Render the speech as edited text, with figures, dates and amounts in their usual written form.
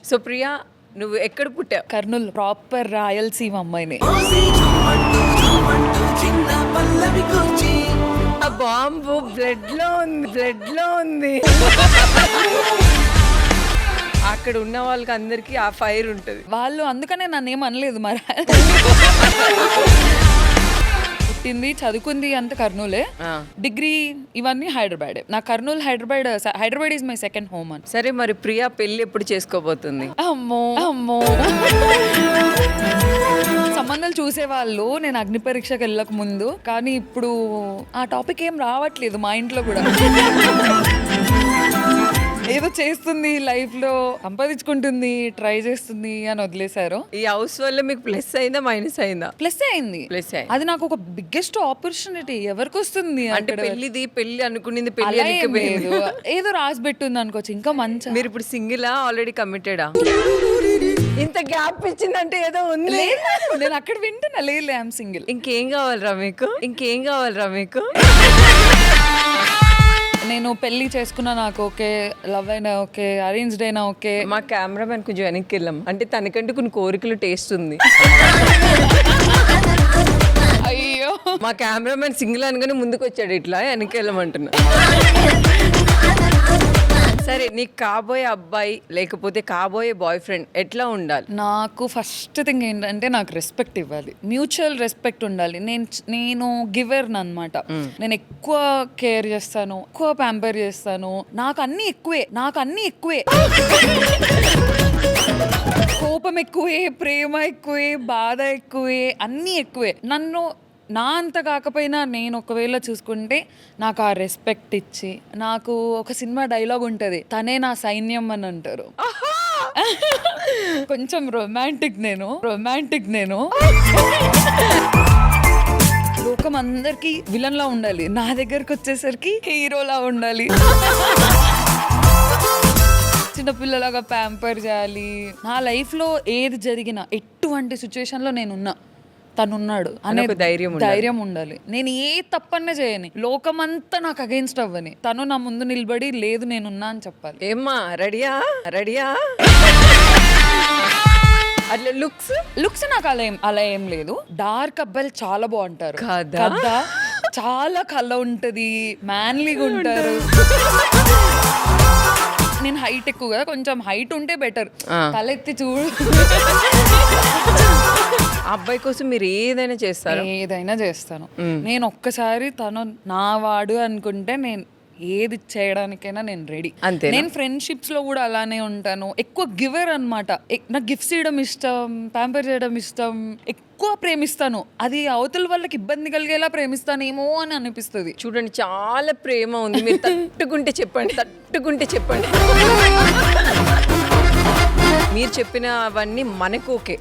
So Priya, నువ్వు ఎక్కడ పుట్టావు? కర్నూలు ప్రాపర్ రాయలసీమ అమ్మాయిని. ఆ బాంబు బ్లడ్ లో ఉంది. అక్కడ ఉన్న వాళ్ళకి అందరికి ఆ ఫైర్ ఉంటుంది. వాళ్ళు అందుకనే నన్ను ఏం అనలేదు మరి. పుట్టింది చదువుకుంది అంత కర్నూలే, డిగ్రీ ఇవన్నీ హైదరాబాద్. నా Kurnool Hyderabad is my second home అని. సరే, మరి ప్రియా పెళ్లి ఎప్పుడు చేసుకోబోతుంది? అమ్మో సంబంధాలు చూసేవాళ్ళు నేను అగ్ని పరీక్షకు వెళ్ళక ముందు, కానీ ఇప్పుడు ఆ టాపిక్ ఏం రావట్లేదు మా ఇంట్లో కూడా. ఏదో చేస్తుంది లైఫ్ లో, సంపాదించుకుంటుంది, ట్రై చేస్తుంది అని వదిలేశారు. ఈ హౌస్ వల్ల మీకు ప్లస్ అయిందా మైనస్ అయిందా? ప్లస్ అయింది. అది నాకు ఒక బిగ్గెస్ట్ ఆపర్చునిటీ. ఎవరికి వస్తుంది అంటే పెళ్లి అనుకునింది పెళ్లి అలా ఏం లేదు. ఏదో రాసి పెట్టుంది అనుకోవచ్చు. ఇంకా మంచి. మీరు ఇప్పుడు సింగిలా ఆల్రెడీ కమిటెడా? ఇంత గ్యాప్ ఇచ్చిందంటే ఏదో ఉంది. నేను అక్కడ వింటున్నా. లేదు ఐఎమ్ సింగిల్. ఇంకేం కావాలరా మీకు? నేను పెళ్లి చేసుకున్నా నాకు ఓకే, లవ్ అయినా ఓకే, అరేంజ్డ్ అయినా ఓకే. మా కెమెరామెన్ కొంచెం వెనక్కి వెళ్ళాం, అంటే తనకంటే కొన్ని కోరికలు టేస్ట్ ఉంది. అయ్యో, మా కెమెరామెన్ సింగిల్ అనగానే ముందుకు వచ్చాడు, ఇట్లా వెనక్కి వెళ్ళమంటున్నా. సరే, నీకు కాబోయే అబ్బాయి లేకపోతే కాబోయే బాయ్ ఫ్రెండ్ ఎట్లా ఉండాలి? నాకు ఫస్ట్ థింగ్ ఏంటంటే నాకు రెస్పెక్ట్ ఇవ్వాలి, మ్యూచువల్ రెస్పెక్ట్ ఉండాలి. నేను గివర్ అనమాట. నేను ఎక్కువ కేర్ చేస్తాను, ఎక్కువ ప్యాంపర్ చేస్తాను. నాకు అన్ని ఎక్కువే. కోపం ఎక్కువే, ప్రేమ ఎక్కువే, బాధ ఎక్కువే, అన్నీ ఎక్కువే. నా అంత కాకపోయినా నేను ఒకవేళ చూసుకుంటే నాకు ఆ రెస్పెక్ట్ ఇచ్చి, నాకు ఒక సినిమా డైలాగ్ ఉంటుంది, తనే నా సైన్యం అని అంటారు. కొంచెం రొమాంటిక్ నేను. లోకం అందరికి విలన్ లా ఉండాలి, నా దగ్గరకు వచ్చేసరికి హీరోలా ఉండాలి. చిన్నపిల్లలాగా ప్యాంపర్ చేయాలి. నా లైఫ్లో ఏది జరిగినా, ఎటువంటి సిచ్యువేషన్లో నేనున్నా తనున్నాడు అనే ధైర్యం ఉండాలి. నేను ఏ తప్పనే చేయని, లోకమంతా నాకు అగైన్స్ట్ అవ్వని, తను నా ముందు నిలబడి లేదు నేనున్నా అని చెప్పాలి. ఏమ్మా రెడీయా? అట్లా లుక్స్ నాకు అలా ఏం లేదు. డార్క్ అబ్బాయిలు చాలా బాగుంటారు కదా, చాలా కళ ఉంటది, మ్యాన్లీగా ఉంటారు. నేను హైట్ ఎక్కువ కదా, కొంచెం హైట్ ఉంటే బెటర్. తలెత్తి చూడు. అబ్బాయి కోసం మీరు ఏదైనా చేస్తాను. నేను ఒక్కసారి తను నా వాడు అనుకుంటే నేను ఏది చేయడానికైనా నేను రెడీ. అంతే. నేను ఫ్రెండ్షిప్స్ లో కూడా అలానే ఉంటాను. ఎక్కువ గివర్ అనమాట. నాకు గిఫ్ట్స్ ఇవ్వడం ఇష్టం, ప్యాంపర్ చేయడం ఇష్టం, ఎక్కువ ప్రేమిస్తాను. అది అవతల వాళ్ళకి ఇబ్బంది కలిగేలా ప్రేమిస్తానేమో అని అనిపిస్తుంది. చూడండి, చాలా ప్రేమ ఉంది. మీరు తట్టుకుంటే చెప్పండి. మీరు చెప్పినవన్నీ మనకు ఓకే.